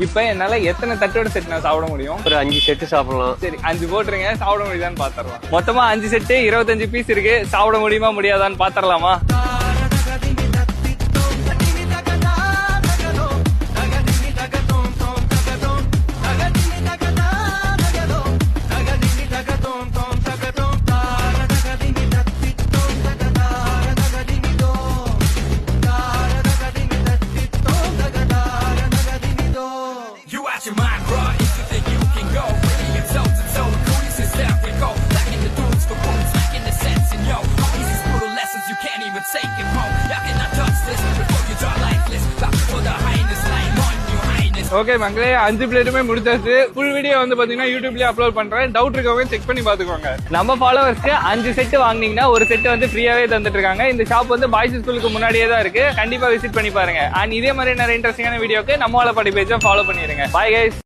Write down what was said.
இப்ப என்னால எத்தனை தட்டோட செட் நான் சாப்பிட முடியும்? ஒரு 5 செட்டு சாப்பிடலாம். சரி 5 போட்டுருங்க, சாப்பிட முடியுதான்னு பாத்திரலாம். மொத்தமா 5 செட்டு 25 பீஸ் இருக்கு. சாப்பிட முடியுமா முடியாதான்னு பாத்திரலாமா? ஓகே மக்களே, 5 பிளேட்டுமே முடிச்சாச்சு. ஃபுல் வீடியோ வந்து பாத்தீங்கன்னா யூடியூப்லயே அப்லோட் பண்றேன். டவுட் இருக்கவங்க செக் பண்ணி பாத்துக்கோங்க. நம்ம ஃபாலோவர்ஸ்க்கு 5 செட் வாங்குனீங்கன்னா ஒரு செட் வந்து ஃப்ரீயாவே தந்துட்டு இருக்காங்க. இந்த ஷாப் வந்து பாய்ஸ் ஸ்கூலுக்கு முன்னாடியே தான் இருக்கு. கண்டிப்பா விசிட் பண்ணி பாருங்க. அண்ட் இதே மாதிரி நிறைய இன்ட்ரெஸ்டிங்கான வீடியோக்கு நம்ம வாழப்பாடி பேஜை ஃபாலோ பண்ணிருங்க. Bye guys.